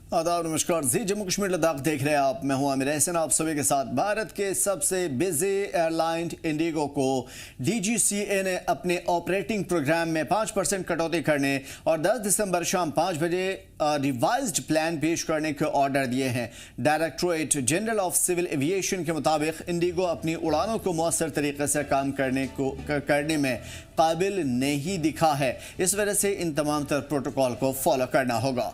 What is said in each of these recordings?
आदाब, नमस्कार जी। जम्मू कश्मीर लद्दाख देख रहे हैं आप। मैं हूं आमिर एहसन, आप सभी के साथ। भारत के सबसे बिजी एयरलाइन इंडिगो को डीजीसीए ने अपने ऑपरेटिंग प्रोग्राम में 5% कटौती करने और 10 दिसंबर शाम 5 बजे रिवाइज्ड प्लान पेश करने के ऑर्डर दिए हैं। Directorate General of Civil Aviation के मुताबिक इंडिगो अपनी उड़ानों को मौसर तरीके से काम करने में काबिल नहीं दिखा है। इस वजह से इन तमाम तर प्रोटोकॉल को फॉलो करना होगा।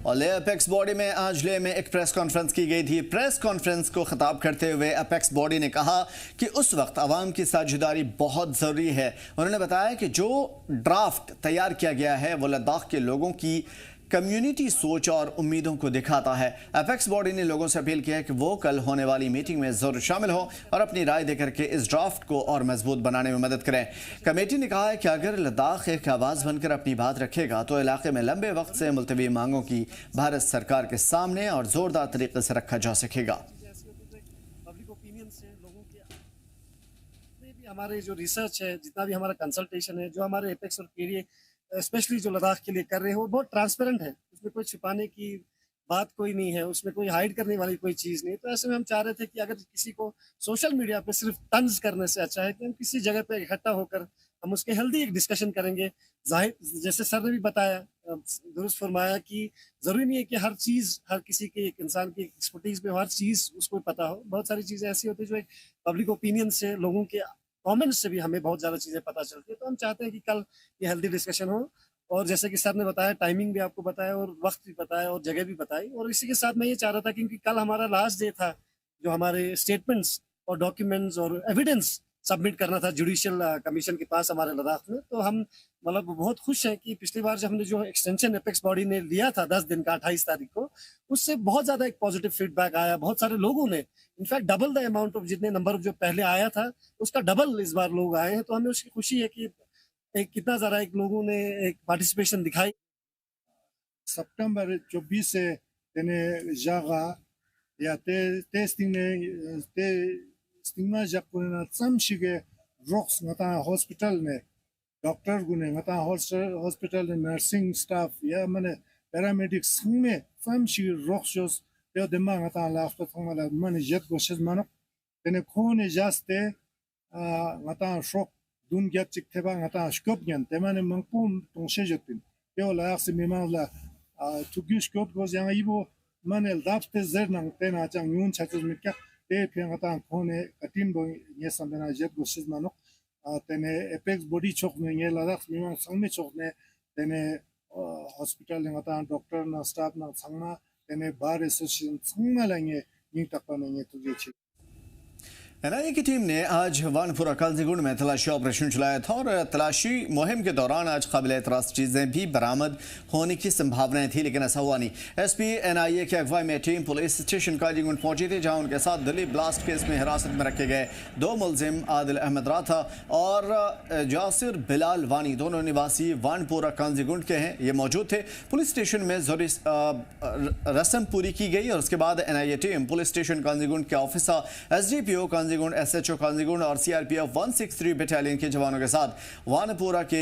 और ले अपेक्स बॉडी में आज ले में एक प्रेस कॉन्फ्रेंस की गई थी। प्रेस कॉन्फ्रेंस को खिताब करते हुए अपेक्स बॉडी ने कहा कि उस वक्त आवाम की साझेदारी बहुत ज़रूरी है। उन्होंने बताया कि जो ड्राफ्ट तैयार किया गया है वो लद्दाख के लोगों की कम्युनिटी सोच और उम्मीदों को दिखाता है। अपेक्स बॉडी ने लोगों से अपील किया है कि वो कल होने वाली मीटिंग में ज़रूर शामिल हो और अपनी राय देकर के इस ड्राफ्ट को और मजबूत बनाने में मदद करें। कमेटी ने कहा है कि अगर लद्दाख एक आवाज़ बनकर अपनी बात रखेगा तो इलाके में लंबे वक्त से मुलतवी मांगों की भारत सरकार के सामने और ज़ोरदार तरीके से रखा जा सकेगा। पब्लिक ओपिनियन से लोगों के भी हमारे जो रिसर्च है, जितना भी हमारा कंसल्टेशन है, जो हमारे एपेक्स और केरिए स्पेशली जो लद्दाख के लिए कर रहे हैं, वो बहुत ट्रांसपेरेंट है। उसमें कोई छिपाने की बात कोई नहीं है, उसमें कोई हाइड करने वाली कोई चीज़ नहीं। तो ऐसे में हम चाह रहे थे कि अगर किसी को सोशल मीडिया पे सिर्फ तंज करने से अच्छा है कि हम किसी जगह पे इकट्ठा होकर हम उसके हेल्दी एक डिस्कशन करेंगे। जाहिर जैसे सर ने भी बताया, दुरुस्त फरमाया कि ज़रूरी नहीं है कि हर चीज़ हर किसी के एक इंसान की एक्सपर्टीज़ पे हर चीज़ उसको पता हो। बहुत सारी चीज़ें ऐसी होती है जो एक पब्लिक ओपिनियन से, लोगों के कमेंट्स से भी हमें बहुत ज़्यादा चीज़ें पता चलती है। तो हम चाहते हैं कि कल ये हेल्दी डिस्कशन हो। और जैसे कि सर ने बताया, टाइमिंग भी आपको बताया और वक्त भी बताया और जगह भी बताई। और इसी के साथ मैं ये चाह रहा था क्योंकि कल हमारा लास्ट डे था जो हमारे स्टेटमेंट्स और डॉक्यूमेंट्स और एविडेंस सबमिट करना था जुडिशियल कमीशन के पास हमारे लद्दाख में। तो हम मतलब बहुत खुश हैं कि पिछली बार जब हमने जो एक्सटेंशन एपेक्स बॉडी ने लिया था 10 दिन का 28 तारीख को, उससे बहुत ज़्यादा एक पॉजिटिव फीडबैक आया। बहुत सारे लोगों ने in fact double the amount of जितने नंबर जो पहले आया था उसका डबल इस बार लोग आए हैं। तो हमें उसकी खुशी है कि एक कितना ज़्यादा एक लोगों ने एक पार्टिसिपेशन दिखाई। सितंबर 24 से तेने जगह या टेस्टिंग ने स्टिंगमा जकुना समशिगे रॉक्स ngata हॉस्पिटल ने डॉक्टर गुने ngata हॉस्पिटल ने नर्सिंग स्टाफ या माने पैरामेडिक्स में समशिगे रॉक्स जोस यो देमा ngata लाफ्ट थमला माने जेट गोशज मानो तेने खोने जास्ते ngata शॉक दून गया चिकतेबा ngata स्कोप ज्ञान तेमाने मंगपुम तोंशे जतिन यो लाक्स मिमाला तुगिश कोप goes yang ibo manel dapte zernang tena chang yun chachus mikya te phengata khone katin bo ye samena jet gosis manok tene apex body chok me ye ladak mimang sangme chok ne tene hospital ngata doctor na staff na sangma tene bar association sangma lange ning takpa ne tugi NIA की team ने आज वानपुरा काजीगुंड में तलाशी operation चलाया था और तलाशी मुहिम के दौरान आज काबिल एतराज़ चीज़ें भी बरामद होने की संभावनाएं थी, लेकिन ऐसा हुआ नहीं। एसपी एनआईए की अगवाई में टीम पुलिस स्टेशन काजीगुंड पहुंची थी, जहां उनके साथ दिल्ली ब्लास्ट केस में हिरासत में रखे गए 2 मुलजिम आदिल अहमद राथा और जासिर बिलाल वानी, दोनों निवासी वानपुरा काजीगुंड के हैं, ये मौजूद थे। पुलिस स्टेशन में जरूरी रस्म पूरी की गई और उसके बाद NIA team police station Qazigund के officer SDPO Qazigund, SHO Qazigund और सीआरपीएफ 163 बटालियन के जवानों के साथ वानपुरा के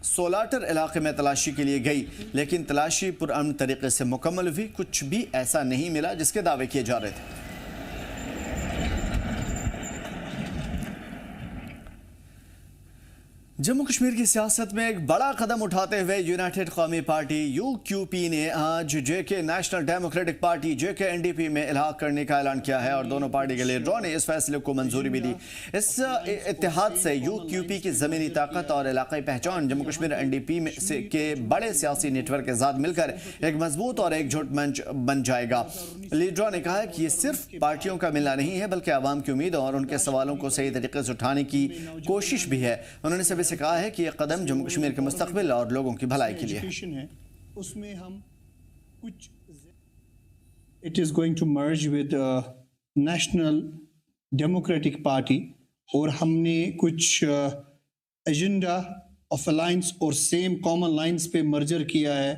सोलाटर इलाके में तलाशी के लिए गई, लेकिन तलाशी पुरअमन तरीके से मुकम्मल हुई। कुछ भी ऐसा नहीं मिला जिसके दावे किए जा रहे थे। जम्मू कश्मीर की सियासत में एक बड़ा कदम उठाते हुए यूनाइटेड कौमी पार्टी यूक्यूपी ने आज जेके नेशनल डेमोक्रेटिक पार्टी जेके एनडीपी में इल्हाक करने का ऐलान किया है और दोनों पार्टी के लीडरों ने इस फैसले को मंजूरी भी दी। इस इत्तेहाद से यूक्यूपी की ज़मीनी ताकत और इलाकाई पहचान जम्मू कश्मीर एनडीपी में के बड़े सियासी नेटवर्क के साथ मिलकर एक मजबूत और एकजुट मंच बन जाएगा। लीडरों ने कहा कि ये सिर्फ पार्टियों का मिलना नहीं है बल्कि आवाम की उम्मीद और उनके सवालों को सही तरीके से उठाने की कोशिश भी है। उन्होंने सभी से कहा है कि यह कदम जम्मू कश्मीर के मुस्तकबिल और लोगों की भलाई के लिए है। उसमें हम कुछ it is going to merge with National Democratic Party और हमने कुछ एजेंडा ऑफ अलायंस और सेम कॉमन लाइंस पे मर्जर किया है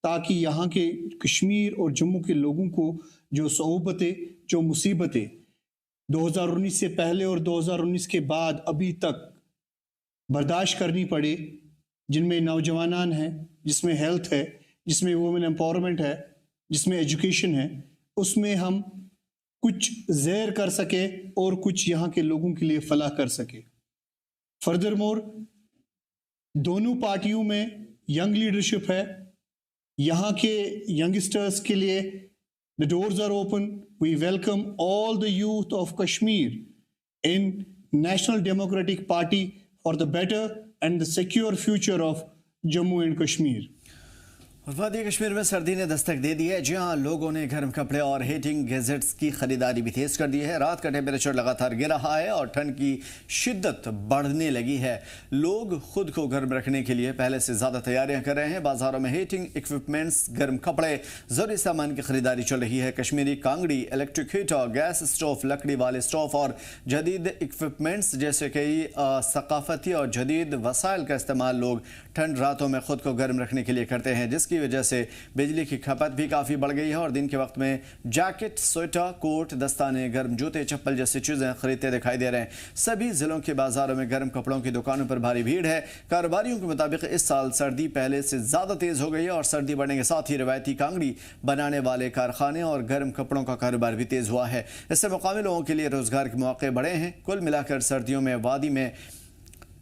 ताकि यहाँ के कश्मीर और जम्मू के लोगों को जो सोहबतें, जो मुसीबतें 2019 से पहले और 2019 के बाद अभी तक बर्दाश्त करनी पड़े, जिनमें नौजवान हैं, जिसमें हेल्थ है, जिसमें वुमेन एम्पावरमेंट है, जिसमें एजुकेशन है, उसमें हम कुछ ज़ेर कर सके और कुछ यहाँ के लोगों के लिए फलाह कर सके। फर्दरमोर दोनों पार्टियों में यंग लीडरशिप है। यहाँ के यंगस्टर्स के लिए the doors are open. We welcome all the youth of Kashmir in National Democratic Party for the better and the secure future of Jammu and Kashmir. वादी कश्मीर में सर्दी ने दस्तक दे दी है। जी हाँ, लोगों ने गर्म कपड़े और हीटिंग गैजेट्स की खरीदारी भी तेज कर दी है। रात का टेम्परेचर लगातार गिर रहा है और ठंड की शिद्दत बढ़ने लगी है। लोग खुद को गर्म रखने के लिए पहले से ज़्यादा तैयारियां कर रहे हैं। बाजारों में हीटिंग इक्विपमेंट्स, गर्म कपड़े, ज़रूरी सामान की खरीदारी चल रही है। Kashmiri Kangri, electric heater, gas stove, लकड़ी वाले स्टोव और जदीद इक्विपमेंट्स जैसे कई सकाफती और जदीद वसाइल का इस्तेमाल लोग ठंड रातों में खुद को गर्म रखने के लिए करते हैं, जिसकी वजह से बिजली की खपत भी काफ़ी बढ़ गई है। और दिन के वक्त में जैकेट, स्वेटर, कोट, दस्ताने, गर्म जूते, चप्पल जैसी चीज़ें खरीदते दिखाई दे रहे हैं। सभी ज़िलों के बाज़ारों में गर्म कपड़ों की दुकानों पर भारी भीड़ है। कारोबारियों के मुताबिक इस साल सर्दी पहले से ज़्यादा तेज़ हो गई है और सर्दी बढ़ने के साथ ही रवायती कांगड़ी बनाने वाले कारखाने और गर्म कपड़ों का कारोबार भी तेज़ हुआ है। इससे मुकामी लोगों के लिए रोज़गार के मौके बढ़े हैं। कुल मिलाकर सर्दियों में वादी में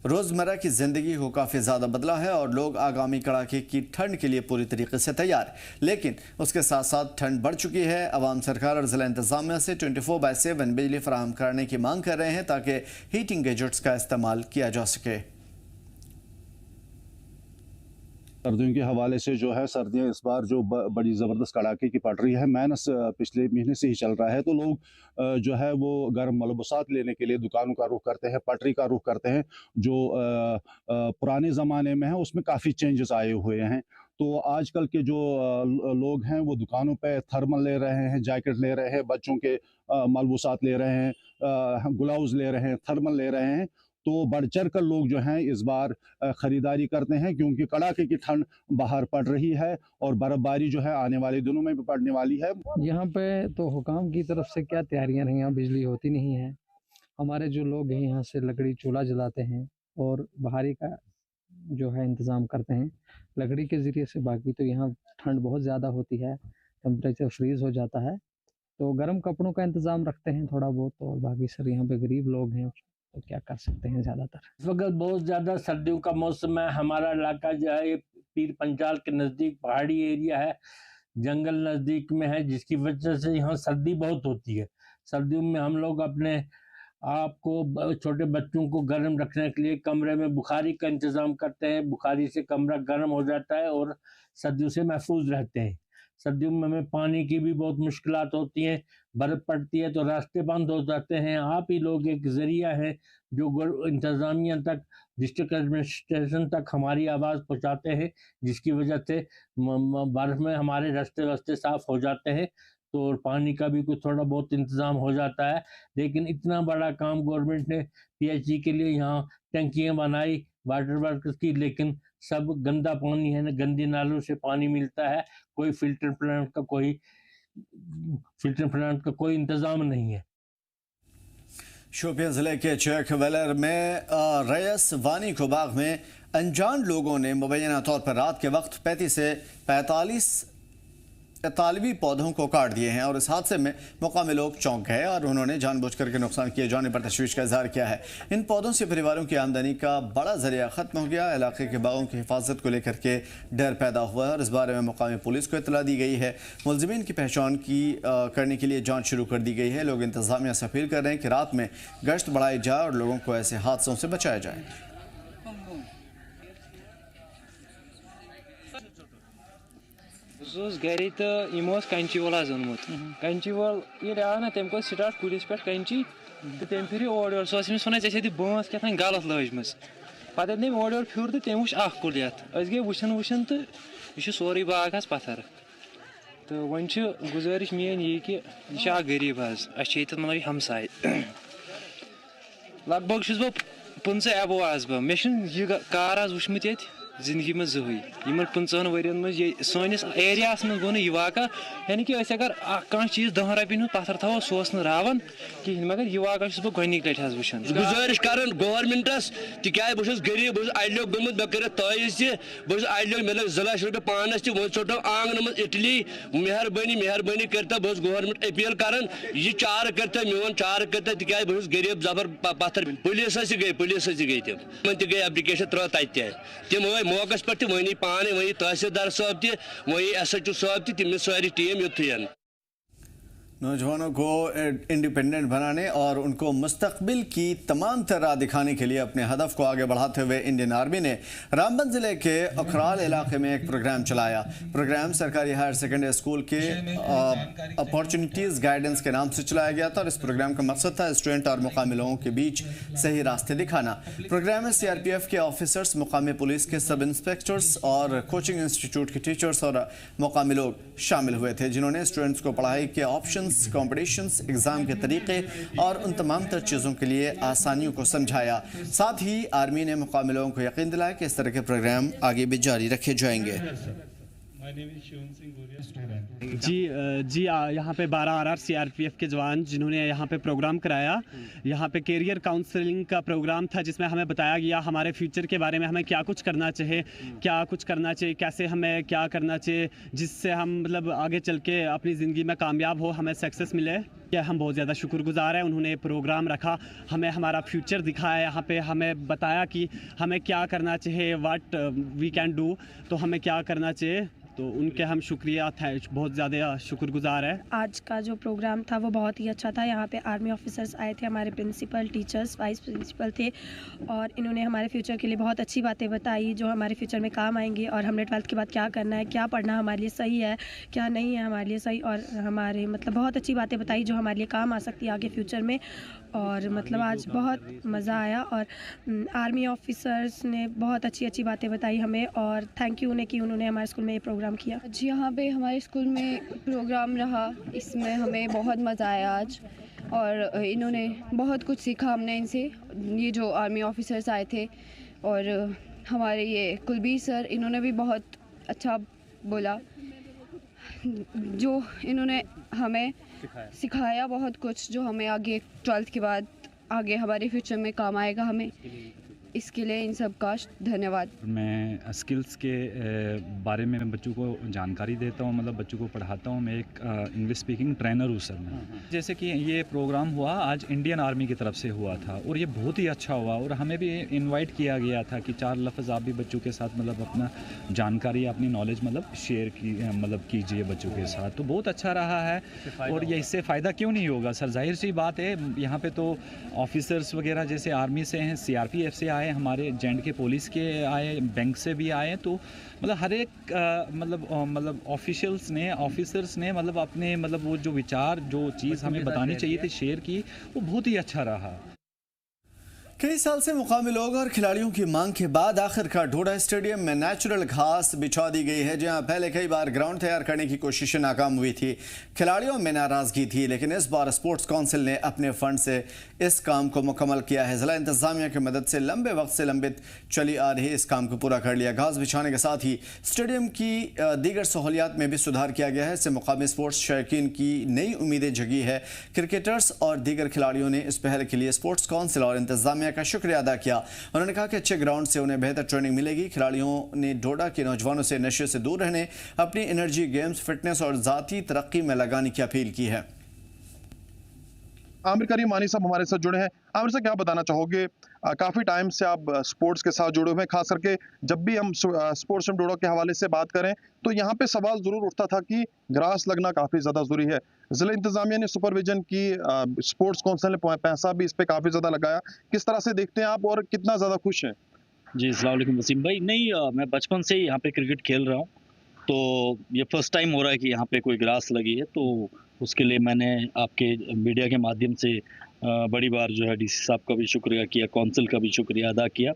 रोज़मर्रा की ज़िंदगी को काफ़ी ज़्यादा बदला है और लोग आगामी कड़ाके की ठंड के लिए पूरी तरीके से तैयार। लेकिन उसके साथ साथ ठंड बढ़ चुकी है। अवाम, सरकार और ज़िला इंतज़ामिया से 24/7 बिजली फराहम करने की मांग कर रहे हैं ताकि हीटिंग गैजेट्स का इस्तेमाल किया जा सके। सर्दियों के हवाले से जो है, सर्दियाँ इस बार जो बड़ी ज़बरदस्त कड़ाके की पड़ रही है, माइनस पिछले महीने से ही चल रहा है। तो लोग जो है वो गर्म मलबूसात लेने के लिए दुकानों का रुख करते हैं, पटरी का रुख करते हैं। जो पुराने ज़माने में है उसमें काफ़ी चेंजेस आए हुए हैं। तो आजकल के जो लोग हैं वो दुकानों पे थर्मल ले रहे हैं, जैकेट ले रहे हैं, बच्चों के मलबूसात ले रहे हैं, ग्लव्स ले रहे हैं, थर्मल ले रहे हैं। तो बढ़ चढ़ कर लोग जो हैं इस बार ख़रीदारी करते हैं, क्योंकि कड़ाके की ठंड बाहर पड़ रही है और बर्फ़बारी जो है आने वाले दिनों में भी पड़ने वाली है। यहाँ पे तो हुकाम की तरफ से क्या तैयारियां हैं, यहाँ बिजली होती नहीं है। हमारे जो लोग हैं यहाँ से लकड़ी चूल्हा जलाते हैं और बहारी का जो है इंतज़ाम करते हैं लकड़ी के ज़रिए से। बाकी तो यहाँ ठंड बहुत ज़्यादा होती है, टेम्परेचर फ्रीज़ हो जाता है, तो गर्म कपड़ों का इंतज़ाम रखते हैं थोड़ा बहुत। और बाकी सर यहाँ पे गरीब लोग हैं तो क्या कर सकते हैं ज़्यादातर। इस वक्त बहुत ज़्यादा सर्दियों का मौसम है। हमारा इलाका जो है ये पीर पंजाल के नज़दीक पहाड़ी एरिया है, जंगल नज़दीक में है, जिसकी वजह से यहाँ सर्दी बहुत होती है। सर्दियों में हम लोग अपने आपको, छोटे बच्चों को गर्म रखने के लिए कमरे में बुखारी का इंतज़ाम करते हैं। बुखारी से कमरा गर्म हो जाता है और सर्दियों से महफूज रहते हैं। सर्दियों में हमें पानी की भी बहुत मुश्किलात होती हैं, बर्फ़ पड़ती है तो रास्ते बंद हो जाते हैं। आप ही लोग एक ज़रिया है जो इंतज़ामिया तक, डिस्ट्रिक्ट एडमिनिस्ट्रेशन तक हमारी आवाज़ पहुंचाते हैं, जिसकी वजह से बर्फ़ में हमारे रास्ते साफ़ हो जाते हैं, तो पानी का भी कुछ थोड़ा बहुत इंतज़ाम हो जाता है। लेकिन इतना बड़ा काम गवर्नमेंट ने पीएचई के लिए यहाँ टंकियाँ बनाई वाटर वर्कर्स की, लेकिन सब गंदा पानी है, गंदी नालों से पानी मिलता है। कोई फिल्टर प्लांट का कोई इंतज़ाम नहीं है। शोपियां जिले के चेक वेलर में रयस वानी को बाग में अनजान लोगों ने मुबैना तौर पर रात के वक्त 35 से 45 इतालवी पौधों को काट दिए हैं और इस हादसे में मुकामी लोग चौंक गए और उन्होंने जानबूझकर के नुकसान किए जाने पर तशवीश का इजहार किया है। इन पौधों से परिवारों की आमदनी का बड़ा जरिया खत्म हो गया। इलाके के बागों की हिफाजत को लेकर के डर पैदा हुआ है और इस बारे में मुकामी पुलिस को इतला दी गई है। मुलजिमीन की पहचान करने के लिए जाँच शुरू कर दी गई है। लोग इंतजामिया से अपील कर रहे हैं कि रात में गश्त बढ़ाई जाए और लोगों को ऐसे हादसों से बचाया जाए। गरी तो यमो कंची वोल ओनमुत कंची वोल ये आव ना तम स्टार्ट कुलिस पे कंची तो तम फिर ओर वन ऐसे बांस क्या गलत लजम पे नम ओर फिर तो तम वो कुल ये गई वुन तो यह सोरे बाग पत्थर तो वन गुजारिश मेन ये कि यह गरीब मतलब मतलब हमसाय लग भग 15 एबो आज बह मे कार वुचमुत ये जिंदगी में जहई 15 वरियन मज सोनिस एरियास में गो यह वाक़ा यानी कि अगर कह चीज 10 रपियन हूँ पत्थर थो सो रावन कहें मगर यह वाक़ा बह गोनिक लट वुचान गुजारिश कर गवर्नमेंटस तिकाय बहुत गरीब बहुत अड़ो गुमुत मे कर तवीज बहुत अड़ो मे लग 2 लाख रुपये पानस तह वो छोटो आंगन में इटली मेहरबानी करता बहुत गवर्नमेंट अपील कर यह चार करता मोन चार करता तिकाय बहुत गरीब जबर पत्थर पुलिस गई तम गई एप्लिकेशन त्रो तम मौकस पे वनी पाने वही तहसीलदार साहब वही SHO साहब तमिस सारी टीम युन नौजवानों को इंडिपेंडेंट बनाने और उनको मुस्तकबिल की तमाम तरह दिखाने के लिए अपने हदफ को आगे बढ़ाते हुए इंडियन आर्मी ने रामबन जिले के अखराल इलाके में एक प्रोग्राम चलाया। प्रोग्राम सरकारी हायर सेकेंडरी स्कूल के अपॉर्चुनिटीज़ गाइडेंस के नाम से चलाया गया था और इस प्रोग्राम का मकसद था स्टूडेंट और मुकामी लोगों के बीच सही रास्ते दिखाना। प्रोग्राम में CRPF के ऑफिसर्स, मुकामी पुलिस के सब इंस्पेक्टर्स और कोचिंग इंस्टीट्यूट के टीचर्स और मुकामी लोग शामिल हुए थे, जिन्होंने स्टूडेंट्स को पढ़ाई के ऑप्शन, कॉम्पिटिशन्स, एग्जाम के तरीके और उन तमाम तर चीज़ों के लिए आसानियों को समझाया। साथ ही आर्मी ने मुकामी लोगों को यकीन दिलाया कि इस तरह के प्रोग्राम आगे भी जारी रखे जाएंगे। जी यहाँ पे 12 RR CRPF के जवान जिन्होंने यहाँ पे प्रोग्राम कराया। यहाँ पे कैरियर काउंसलिंग का प्रोग्राम था जिसमें हमें बताया गया हमारे फ्यूचर के बारे में, हमें क्या कुछ करना चाहिए, कैसे हमें क्या करना चाहिए जिससे हम मतलब आगे चल के अपनी ज़िंदगी में कामयाब हो, हमें सक्सेस मिले। क्या हम बहुत ज़्यादा शुक्रगुजार हैं। उन्होंने प्रोग्राम रखा, हमें हमारा फ्यूचर दिखाया, यहाँ पे हमें बताया कि हमें क्या करना चाहिए, व्हाट वी कैन डू, तो हमें क्या करना चाहिए। तो उनके हम शुक्रिया था, बहुत ज़्यादा शुक्रगुजार है। आज का जो प्रोग्राम था वो बहुत ही अच्छा था। यहाँ पे आर्मी ऑफिसर्स आए थे, हमारे प्रिंसिपल, टीचर्स, वाइस प्रिंसिपल थे और इन्होंने हमारे फ्यूचर के लिए बहुत अच्छी बातें बताई जो हमारे फ्यूचर में काम आएंगी और हमने 12th के बाद क्या करना है, क्या पढ़ना हमारे लिए सही है, क्या नहीं है हमारे लिए सही, और हमारे मतलब बहुत अच्छी बातें बताई जो हमारे लिए काम आ सकती है आगे फ्यूचर में। और मतलब आज बहुत मज़ा आया और आर्मी ऑफिसर्स ने बहुत अच्छी बातें बताई हमें और थैंक यू उन्हें कि उन्होंने हमारे स्कूल में ये प्रोग्राम किया। जी यहाँ पे हमारे स्कूल में प्रोग्राम रहा, इसमें हमें बहुत मज़ा आया आज और इन्होंने बहुत कुछ सीखा हमने इनसे। ये जो आर्मी ऑफिसर्स आए थे और हमारे ये कुलबीर सर, इन्होंने भी बहुत अच्छा बोला, जो इन्होंने हमें सिखाया बहुत कुछ जो हमें आगे 12th के बाद आगे हमारे फ्यूचर में काम आएगा हमें। इसके लिए इन सब का धन्यवाद। मैं स्किल्स के बारे में बच्चों को जानकारी देता हूँ, मतलब बच्चों को पढ़ाता हूँ। मैं एक इंग्लिश स्पीकिंग ट्रेनर हूँ सर मैं। जैसे कि ये प्रोग्राम हुआ आज इंडियन आर्मी की तरफ से हुआ था और ये बहुत ही अच्छा हुआ और हमें भी इनवाइट किया गया था कि 4 लफ्ज़ आप भी बच्चों के साथ मतलब अपना जानकारी, अपनी नॉलेज मतलब शेयर कीजिए बच्चों के साथ। तो बहुत अच्छा रहा है और ये इससे फ़ायदा क्यों नहीं होगा सर, जाहिर सी बात है। यहाँ पर तो ऑफिसर्स वगैरह जैसे आर्मी से हैं, CRPF से आए, हमारे जेंड के पुलिस के आए, बैंक से भी आए, तो मतलब हर एक मतलब ऑफिसर्स ने मतलब अपने मतलब वो जो विचार, जो चीज़ हमें बतानी चाहिए थी शेयर की, वो बहुत ही अच्छा रहा। कई साल से मुकामी लोग और खिलाड़ियों की मांग के बाद आखिरकार ढोडा स्टेडियम में नेचुरल घास बिछा दी गई है, जहां पहले कई बार ग्राउंड तैयार करने की कोशिशें नाकाम हुई थी। खिलाड़ियों में नाराजगी थी, लेकिन इस बार स्पोर्ट्स काउंसिल ने अपने फंड से इस काम को मुकम्मल किया है। जिला इंतजामिया की मदद से लंबे वक्त से लंबित चली आ रही इस काम को पूरा कर लिया। घास बिछाने के साथ ही स्टेडियम की दीगर सहूलियात में भी सुधार किया गया है। इससे मुकामी स्पोर्ट्स शौकीन की नई उम्मीदें जगी है। क्रिकेटर्स और दीगर खिलाड़ियों ने इस पहल के लिए स्पोर्ट्स काउंसिल और इंतजामिया का शुक्रिया अदा किया। उन्होंने कहा कि अच्छे ग्राउंड से उन्हें बेहतर ट्रेनिंग मिलेगी। खिलाड़ियों ने डोडा के नौजवानों से नशे से दूर रहने, अपनी एनर्जी, गेम्स, फिटनेस और जाती तरक्की में लगाने की अपील की है। आमिर करीम मानी साहब हमारे साथ जुड़े हैं। आमिर साहब क्या बताना चाहोगे, काफ़ी टाइम से आप स्पोर्ट्स के साथ जुड़े हुए हैं, खास करके जब भी हम स्पोर्ट्स डोडा के हवाले से बात करें तो यहाँ पे सवाल ज़रूर उठता था कि ग्रास लगना काफ़ी ज़्यादा ज़रूरी है। ज़िला इंतज़ामिया ने सुपरविजन की, स्पोर्ट्स काउंसिल ने पैसा भी इस पर काफ़ी ज़्यादा लगाया, किस तरह से देखते हैं आप और कितना ज़्यादा खुश हैं? जी अस्सलाम वालेकुम वसीम भाई। नहीं, मैं बचपन से ही यहाँ पे क्रिकेट खेल रहा हूँ, तो ये फर्स्ट टाइम हो रहा है कि यहाँ पे कोई ग्रास लगी है, तो उसके लिए मैंने आपके मीडिया के माध्यम से बड़ी बार जो है DC साहब का भी शुक्रिया किया, काउंसिल का भी शुक्रिया अदा किया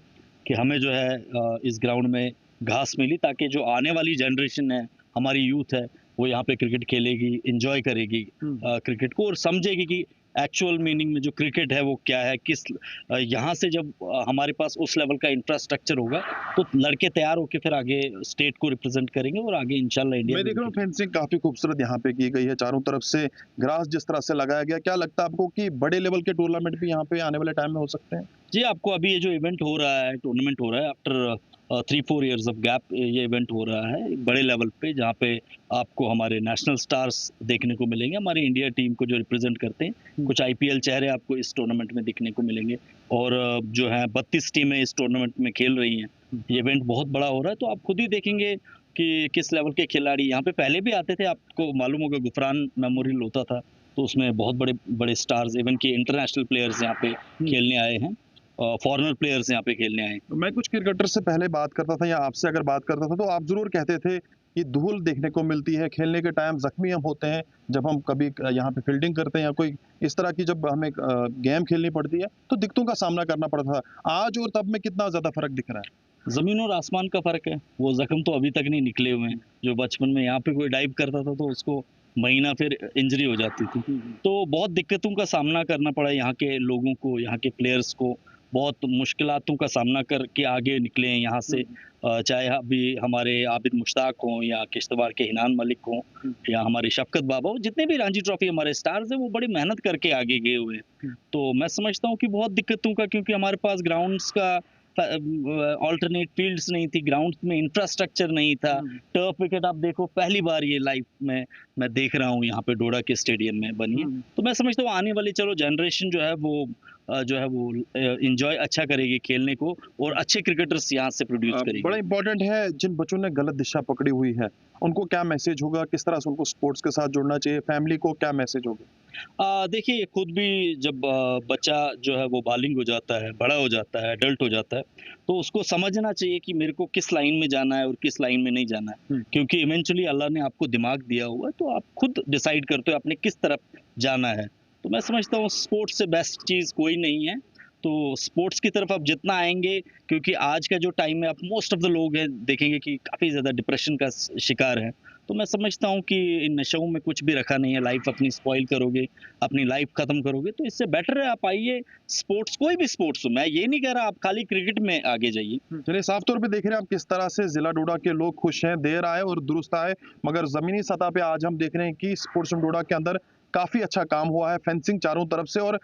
कि हमें जो है इस ग्राउंड में घास मिली, ताकि जो आने वाली जनरेशन है, हमारी यूथ है, वो यहाँ पे क्रिकेट खेलेगी, एंजॉय करेगी क्रिकेट को और समझेगी कि एक्चुअल मीनिंग में जो क्रिकेट है वो क्या है, किस यहाँ से जब हमारे पास उस लेवल का इंफ्रास्ट्रक्चर होगा तो लड़के तैयार होकर फिर आगे स्टेट को रिप्रेजेंट करेंगे और आगे इंशाल्लाह इंडिया। मैं देख रहा हूँ फेंसिंग काफी खूबसूरत यहाँ पे की गई है, चारों तरफ से ग्रास जिस तरह से लगाया गया, क्या लगता है आपको कि बड़े लेवल के टूर्नामेंट भी यहाँ पे आने वाले टाइम में हो सकते हैं? जी, आपको अभी ये जो इवेंट हो रहा है, टूर्नामेंट हो रहा है, आफ्टर 3-4 इयर्स ऑफ गैप ये इवेंट हो रहा है बड़े लेवल पे, जहाँ पे आपको हमारे नेशनल स्टार्स देखने को मिलेंगे, हमारी इंडिया टीम को जो रिप्रेजेंट करते हैं, कुछ IPL चेहरे आपको इस टूर्नामेंट में दिखने को मिलेंगे और जो है 32 टीमें इस टूर्नामेंट में खेल रही हैं। ये इवेंट बहुत बड़ा हो रहा है, तो आप खुद ही देखेंगे कि किस लेवल के खिलाड़ी यहाँ पे पहले भी आते थे। आपको मालूम होगा गुफरान मेमोरियल होता था, तो उसमें बहुत बड़े बड़े स्टार्स, इवन कि इंटरनेशनल प्लेयर्स यहाँ पे खेलने आए हैं, फॉरेनर प्लेयर्स यहाँ पे खेलने आए। मैं कुछ क्रिकेटर से पहले बात करता था या आपसे अगर बात करता था तो आप जरूर कहते थे कि धूल देखने को मिलती है, खेलने के टाइम जख्मी हम होते हैं, जब हम कभी यहाँ पे फील्डिंग करते हैं या कोई इस तरह की जब हमें गेम खेलनी पड़ती है तो दिक्कतों का सामना करना पड़ता था। आज और तब में कितना ज़्यादा फर्क दिख रहा है? ज़मीन और आसमान का फ़र्क है। वो जख्म तो अभी तक नहीं निकले हुए हैं। जो बचपन में यहाँ पे कोई डाइव करता था तो उसको महीना फिर इंजरी हो जाती थी, तो बहुत दिक्कतों का सामना करना पड़ा यहाँ के लोगों को, यहाँ के प्लेयर्स को। बहुत मुश्किलातों का सामना करके आगे निकले हैं यहाँ से, चाहे अभी हमारे आबिद मुश्ताक हों या किश्तवाड़ के हिनान मलिक हों या हमारे शफकत बाबा हो, जितने भी रणजी ट्रॉफी हमारे स्टार्स हैं वो बड़ी मेहनत करके आगे गए हुए हैं। तो मैं समझता हूँ कि बहुत दिक्कतों का, क्योंकि हमारे पास ग्राउंड्स का ऑल्टरनेट फील्ड्स नहीं थी, ग्राउंड में इंफ्रास्ट्रक्चर नहीं था। टर्फ विकेट आप देखो, पहली बार ये लाइफ में मैं देख रहा हूँ यहाँ पे डोडा के स्टेडियम में बनी है। तो मैं समझता हूँ आने वाली चलो जनरेशन जो है वो एंजॉय अच्छा करेगी खेलने को और अच्छे क्रिकेटर्स यहाँ से प्रोड्यूस करेगी। बड़ा इंपॉर्टेंट है, जिन बच्चों ने गलत दिशा पकड़ी हुई है उनको क्या मैसेज होगा, किस तरह से उनको स्पोर्ट्स के साथ जुड़ना चाहिए, फैमिली को क्या मैसेज होगा? देखिए, खुद भी जब बच्चा जो है वो बालिंग हो जाता है, बड़ा हो जाता है, एडल्ट हो जाता है, तो उसको समझना चाहिए कि मेरे को किस लाइन में जाना है और किस लाइन में नहीं जाना है। क्योंकि इवेंचुअली अल्लाह ने आपको दिमाग दिया हुआ है, तो आप खुद डिसाइड करते हो आपने किस तरफ जाना है। तो मैं समझता हूँ स्पोर्ट्स से बेस्ट चीज़ कोई नहीं है। तो स्पोर्ट्स की तरफ आप जितना आएंगे, क्योंकि आज का जो टाइम है आप मोस्ट ऑफ द लोग हैं देखेंगे कि काफ़ी ज़्यादा डिप्रेशन का शिकार है। तो मैं समझता हूँ कि इन नशों में कुछ भी रखा नहीं है। लाइफ अपनी स्पॉइल करोगे, अपनी लाइफ ख़त्म करोगे, तो इससे बेटर है आप आइए स्पोर्ट्स, कोई भी स्पोर्ट्स हो। मैं ये नहीं कह रहा आप खाली क्रिकेट में आगे जाइए। चलिए, साफ तौर पे देख रहे हैं आप किस तरह से जिला डोडा के लोग खुश हैं। देर आए और दुरुस्त आए, मगर ज़मीनी सतह पे आज हम देख रहे हैं कि स्पोर्ट्स डोडा के अंदर काफ़ी अच्छा काम हुआ है। फेंसिंग चारों तरफ से, और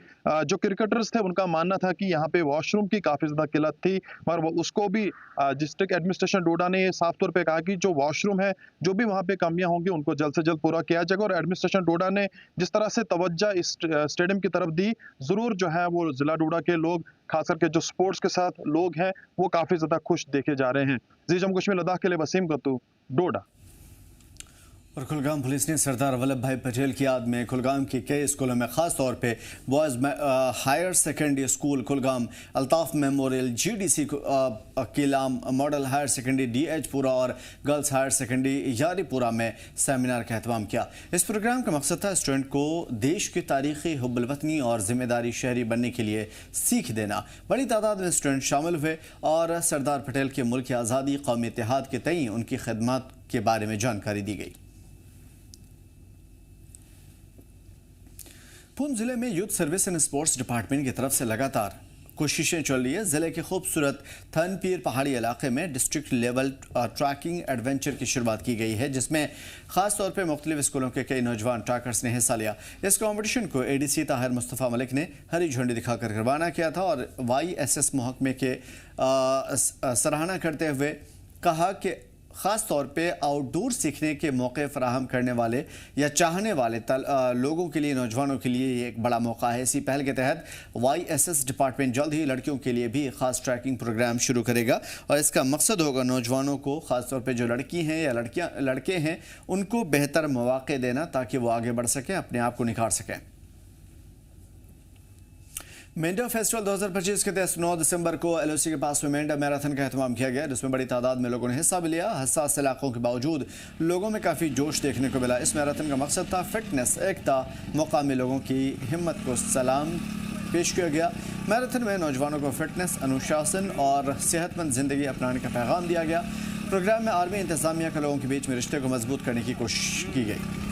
जो क्रिकेटर्स थे उनका मानना था कि यहाँ पे वॉशरूम की काफ़ी ज़्यादा किल्लत थी, मगर उसको भी डिस्ट्रिक्ट एडमिनिस्ट्रेशन डोडा ने ये साफ तौर पे कहा कि जो वॉशरूम है, जो भी वहाँ पे कमियाँ होंगी उनको जल्द से जल्द पूरा किया जाएगा। और एडमिनिस्ट्रेशन डोडा ने जिस तरह से तवज्जो इस स्टेडियम की तरफ दी, ज़रूर जो है वो ज़िला डोडा के लोग, खास करके जो स्पोर्ट्स के साथ लोग हैं, वो काफ़ी ज़्यादा खुश देखे जा रहे हैं। जी जम्मू कश्मीर लद्दाख के लिए वसीम गत्तू, डोडा। और कुलगाम पुलिस ने सरदार वल्लभ भाई पटेल की याद में कुलगाम के कई स्कूलों में ख़ास तौर पे boys higher secondary school Kulgam, Altaf memorial, GDC Kilam model higher secondary DH Pora और गर्ल्स हायर सेकेंडरी यारीपुरा में सेमिनार का एहतमाम किया। इस प्रोग्राम का मकसद था स्टूडेंट को देश की तारीखी हुब्बुल वतनी और जिम्मेदारी शहरी बनने के लिए सीख देना। बड़ी तादाद में स्टूडेंट शामिल हुए और सरदार पटेल के मुल्क की आज़ादी, कौमी इत्तेहाद के तई उनकी खिदमत के बारे में जानकारी दी गई। पुंछ जिले में youth service and sports department की तरफ से लगातार कोशिशें चल रही है। जिले के खूबसूरत थनपीर पहाड़ी इलाके में डिस्ट्रिक्ट लेवल ट्रैकिंग एडवेंचर की शुरुआत की गई है, जिसमें खास तौर पे मुख्तलिफ स्कूलों के कई नौजवान ट्रैकर्स ने हिस्सा लिया। इस कंपटीशन को ADC ताहिर मुस्तफ़ा मलिक ने हरी झंडी दिखाकर रवाना किया था और YSS महकमे के सराहना करते हुए कहा कि ख़ास तौर पे आउटडोर सीखने के मौके फराहम करने वाले या चाहने वाले लोगों के लिए, नौजवानों के लिए ये एक बड़ा मौका है। इसी पहल के तहत YSS डिपार्टमेंट जल्द ही लड़कियों के लिए भी ख़ास ट्रैकिंग प्रोग्राम शुरू करेगा और इसका मकसद होगा नौजवानों को, ख़ास तौर पे जो लड़की हैं या लड़के हैं, उनको बेहतर मौके देना ताकि वो आगे बढ़ सकें, अपने आप को निखार सकें। मेंढा फेस्टिवल 2025 के तहत 9 दिसंबर को LOC के पास में मेंढा मैराथन का एहतमाम किया गया, जिसमें बड़ी तादाद में लोगों ने हिस्सा भी लिया। हसास इलाकों के बावजूद लोगों में काफ़ी जोश देखने को मिला। इस मैराथन का मकसद था फिटनेस, एकता, मुकामी लोगों की हिम्मत को सलाम पेश किया गया। मैराथन में नौजवानों को फिटनेस, अनुशासन और सेहतमंद ज़िंदगी अपनाने का पैगाम दिया गया। प्रोग्राम में आर्मी इंतजामिया के लोगों के बीच में रिश्ते को मजबूत करने की कोशिश की गई।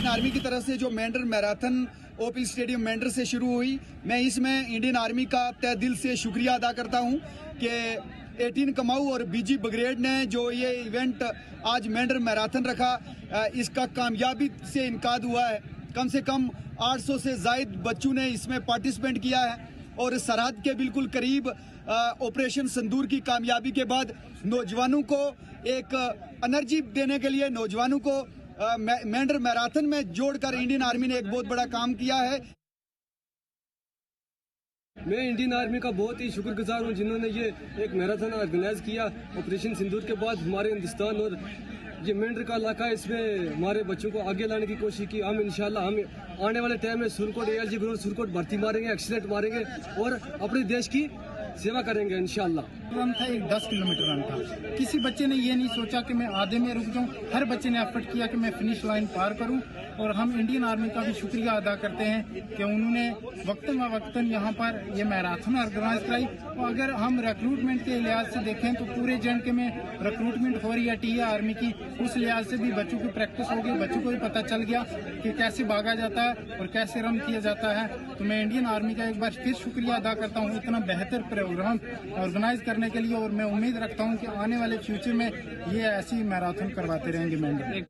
आर्मी की तरफ से जो Mendhar marathon OP stadium Mendhar से शुरू हुई, मैं इसमें इंडियन आर्मी का तहे दिल से शुक्रिया अदा करता हूं कि 18 कमाऊ और बीजी ब्रिगेड ने जो ये इवेंट आज मेंढर मैराथन रखा, इसका कामयाबी से इनकाद हुआ है। कम से कम 800 से ज़ायद बच्चों ने इसमें पार्टिसिपेट किया है और सरहद के बिल्कुल करीब ऑपरेशन सिंदूर की कामयाबी के बाद नौजवानों को एक एनर्जी देने के लिए नौजवानों को मेंढर मैराथन में जोड़कर इंडियन आर्मी ने एक बहुत बड़ा काम किया है। मैं इंडियन आर्मी का बहुत ही शुक्रगुजार हूँ जिन्होंने ये एक मैराथन ऑर्गेनाइज किया ऑपरेशन सिंदूर के बाद हमारे हिंदुस्तान, और ये मेंढर का इलाका है, इसमें हमारे बच्चों को आगे लाने की कोशिश की। हम इंशाल्लाह हम आने वाले टाइम में सुरकोट ALG ग्रुप सुरकोट भर्ती मारेंगे, एक्सीलेंट मारेंगे और अपने देश की सेवा करेंगे इंशाल्लाह। रन था एक 10 किलोमीटर रन था। किसी बच्चे ने ये नहीं सोचा कि मैं आधे में रुक जाऊं, हर बच्चे ने एफर्ट किया कि मैं फिनिश लाइन पार करूं। और हम इंडियन आर्मी का भी शुक्रिया अदा करते हैं कि उन्होंने वक्तन वक्तन यहाँ पर ये मैराथन ऑर्गेनाइज कराई। और अगर हम रिक्रूटमेंट के लिहाज से देखें तो पूरे JNK में रिक्रूटमेंट हो रही है TA आर्मी की, उस लिहाज से भी बच्चों की प्रैक्टिस हो गई, बच्चों को भी पता चल गया कि कैसे भागा जाता है और कैसे रन किया जाता है। तो मैं इंडियन आर्मी का एक बार फिर शुक्रिया अदा करता हूँ इतना बेहतर प्रोग्राम ऑर्गेनाइज करने के लिए, और मैं उम्मीद रखता हूँ कि आने वाले फ्यूचर में ये ऐसी मैराथन करवाते रहेंगे मेंढर।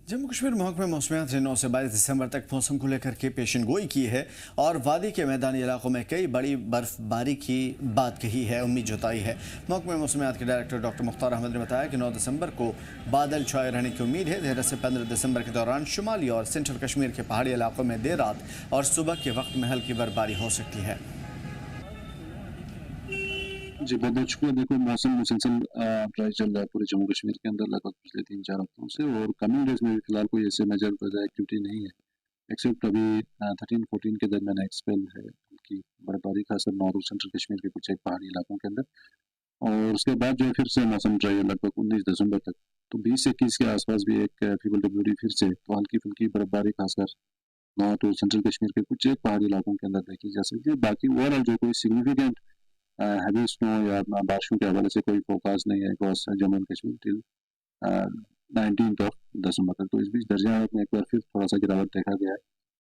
जम्मू कश्मीर महकमे मौसमियात ने 9 से 22 दिसंबर तक मौसम को लेकर के पेशन गोई की है और वादी के मैदानी इलाकों में कई बड़ी बर्फबारी की बात कही है, उम्मीद जताई है। महकमे मौसमियात के डायरेक्टर डॉक्टर मुख्तार अहमद ने बताया कि 9 दिसंबर को बादल छाए रहने की उम्मीद है। 13 से 15 दिसंबर के दौरान शुमाली और सेंट्रल कश्मीर के पहाड़ी इलाकों में देर रात और सुबह के वक्त में हल्की बर्फबारी हो सकती है। जी बहुत बहुत शुक्रिया। देखो मौसम मुसलसल ड्राई चल रहा है पूरे जम्मू कश्मीर के अंदर लगभग पिछले 3-4 हफ्तों से, और कमिंग डेज में फिलहाल कोई ऐसे मेजर वेदर एक्टिविटी नहीं है, एक्सेप्ट अभी 13-14 के दरमियान एक स्पेल है की बर्फबारी, खासकर नॉर्थ और सेंट्रल कश्मीर के कुछ एक पहाड़ी इलाकों के अंदर, और उसके बाद जो है फिर से मौसम ड्राई है लगभग 19 दिसंबर तक। तो 20 से 21 के आसपास भी एक फीबल डब्ल्यूडी फिर से तो हल्की फुल्की बर्फबारी खासकर नॉर्थ और सेंट्रल कश्मीर के कुछ एक पहाड़ी इलाकों के अंदर देखी जा सकती है। बाकी ओवरऑल जो कोई सिग्निफिकेंट हैवी स्नो या बारिशों के हवाले से कोई फोकास नहीं है across Jammu and Kashmir till 19 दिसंबर तक। तो इस बीच दर्जा में एक बार फिर थोड़ा सा गिरावट देखा गया है,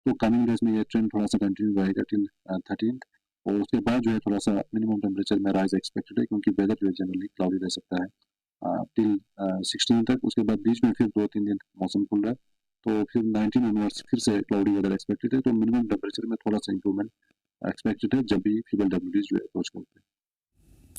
तो कमिंग डेज में ये ट्रेंड थोड़ा सा कंटिन्यू रहेगा टिल 13, और उसके बाद जो है थोड़ा सा मिनिमम टेम्परेचर में राइज एक्सपेक्टेड है, क्योंकि वेदर जो है जनरली क्लाउडी रह सकता है टिल 16 तक। उसके बाद बीच में फिर 2-3 दिन मौसम खुल रहा है, तो फिर 19 ऑनवर्ड्स फिर से क्लाउडी वेदर एक्सपेक्टेड है। तो मिनिमम टेम्परेचर में थोड़ा सा इंप्रूवमेंट एक्सपेक्टेड है जब भी फीबल डब्ल्यूडीज जो है अप्रोच करते हैं।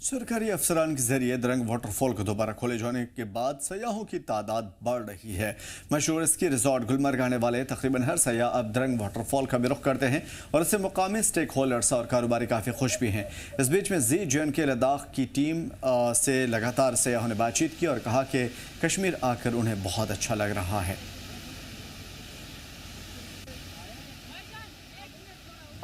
सरकारी अफसरान के जरिए द्रंग वाटरफॉल को दोबारा खोले जाने के बाद सयाहों की तादाद बढ़ रही है। मशहूर स्की रिजॉर्ट गुलमर्ग आने वाले तकरीबन हर सयाह अब द्रंग वाटरफॉल का भी रुख करते हैं और इससे मुकामी स्टेक होल्डर्स और कारोबारी काफ़ी खुश भी हैं। इस बीच में JNK लद्दाख की टीम से लगातार सयाहों ने बातचीत की और कहा कि कश्मीर आकर उन्हें बहुत अच्छा लग रहा है।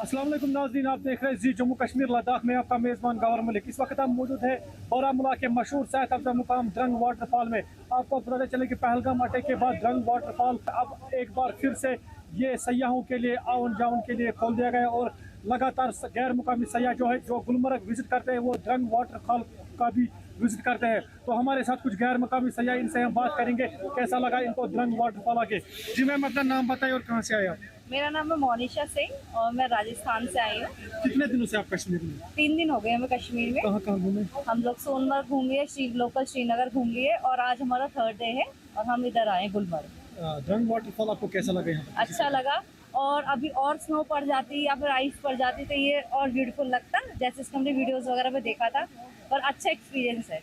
अस्सलाम वालेकुम नाज़रीन, आप देख रहे हैं जम्मू कश्मीर लद्दाख में आपका मेज़बान गवर मलिक। इस वक्त हम मौजूद है बारामूला के मशहूर सेहत अफजा मुकाम द्रंग वाटरफॉल में। आपको पता चले कि पहलगाम अटैक के बाद द्रंग वाटरफॉल अब एक बार फिर से ये सयाहों के लिए आउन जाउन के लिए खोल दिया गया और लगातार गैर मुकामी सयाह जो है जो गुलमर्ग विजिट करते हैं वो द्रंग वाटरफॉल का भी विजिट करते हैं। तो हमारे साथ कुछ गैर मुकामी सयाह, इनसे हम बात करेंगे कैसा लगा इनको द्रंग वाटरफॉल आके। जी मैम अपना नाम बताइए और कहाँ से आए आप? मेरा नाम है मोनिशा सिंह और मैं राजस्थान से आई हूँ। कितने दिनों से आप कश्मीर में? 3 दिन हो गए हमें कश्मीर में। कहाँ कहाँ घूमे? हम लोग सोनमर्ग घूम लिए, लोकल श्रीनगर घूम लिए और आज हमारा 3rd डे है और हम इधर आए गुलमर्ग। द्रंग वाटरफॉल आपको कैसा लगा यहाँ? अच्छा लगा, और अभी और स्नो पड़ जाती या फिर आइस पड़ जाती तो ये और ब्यूटीफुल लगता, जैसे इसको हमने वीडियोस वगैरह में देखा था, और अच्छा एक्सपीरियंस है।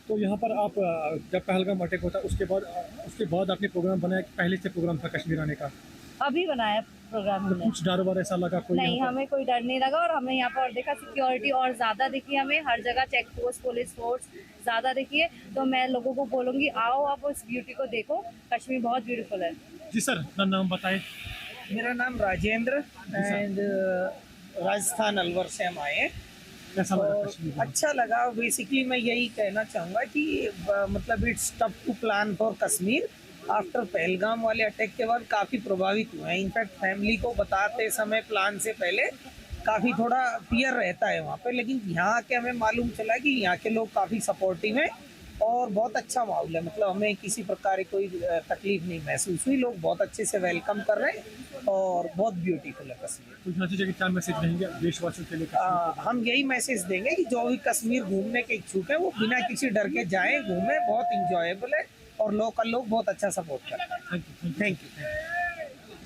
तो यहाँ पर आप जब पहलगाम अटैक होता उसके बाद आपने प्रोग्राम बनाया कि पहले से प्रोग्राम था कश्मीर आने का? अभी बनाया प्रोग्राम। तो कुछ डर वर ऐसा लगा कोई? नहीं, हमें कोई डर नहीं लगा, और हमें यहाँ पर देखा सिक्योरिटी और ज़्यादा दिखी, हमें हर जगह चेक पोस्ट पुलिस फोर्स ज़्यादा दिखी है। तो मैं लोगों को बोलूँगी आओ आप उस ब्यूटी को देखो, कश्मीर बहुत ब्यूटीफुल है। जी सर, अपना नाम बताएं। मेरा नाम राजेंद्र एंड राजस्थान अलवर से हम आए। कैसा लगा कश्मीर? अच्छा लगा। बेसिकली मैं यही कहना चाहूँगा कि मतलब it's tough to plan for Kashmir. After Pahalgam वाले अटैक के बाद काफ़ी प्रभावित हुए हैं। इनफैक्ट फैमिली को बताते समय प्लान से पहले काफ़ी थोड़ा फियर रहता है वहाँ पे, लेकिन यहाँ आके हमें मालूम चला कि यहाँ के लोग काफ़ी सपोर्टिव हैं और बहुत अच्छा माहौल है, मतलब हमें किसी प्रकार की कोई तकलीफ नहीं महसूस हुई। लोग बहुत अच्छे से वेलकम कर रहे हैं और बहुत ब्यूटीफुल है कश्मीर। कुछ नतीजे के क्या मैसेज रहेंगे देशवासियों के लिए? हम यही मैसेज देंगे कि जो भी कश्मीर घूमने के इच्छुक है वो बिना किसी डर के जाएं, घूमें, बहुत इंजॉयबल है और लोकल लोग बहुत अच्छा सपोर्ट कर रहे हैं। Thank you.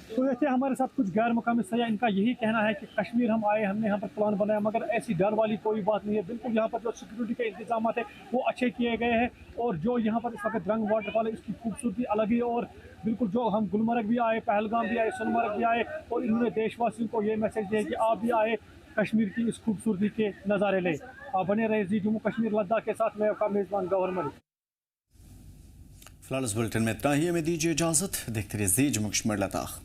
तो वैसे हमारे साथ कुछ गैर मुकामी सयाह, इनका यही कहना है कि कश्मीर हम आए, हमने यहाँ पर प्लान बनाया, मगर ऐसी डर वाली कोई बात नहीं है। बिल्कुल यहाँ पर जो सिक्योरिटी के इंतजाम है वो अच्छे किए गए हैं और जो यहाँ पर इस वक्त रंग वाटरफॉल है इसकी खूबसूरती अलग ही। और बिल्कुल जो हम गुलमर्ग भी आए, पहलगाम भी आए, सोनमर्ग भी आए और इन्होंने देशवासियों को ये मैसेज दिया कि आप भी आए कश्मीर की इस खूबसूरती के नज़ारे ले। आप बने रहे जी जम्मू कश्मीर लद्दाख के साथ, मैं आपका मेज़बान गौहर मलिक। फिलहाल इस बुलेटिन में इतना ही, हमें दीजिए इजाज़त। देखते रहिए जी जम्मू कश्मीर लद्दाख।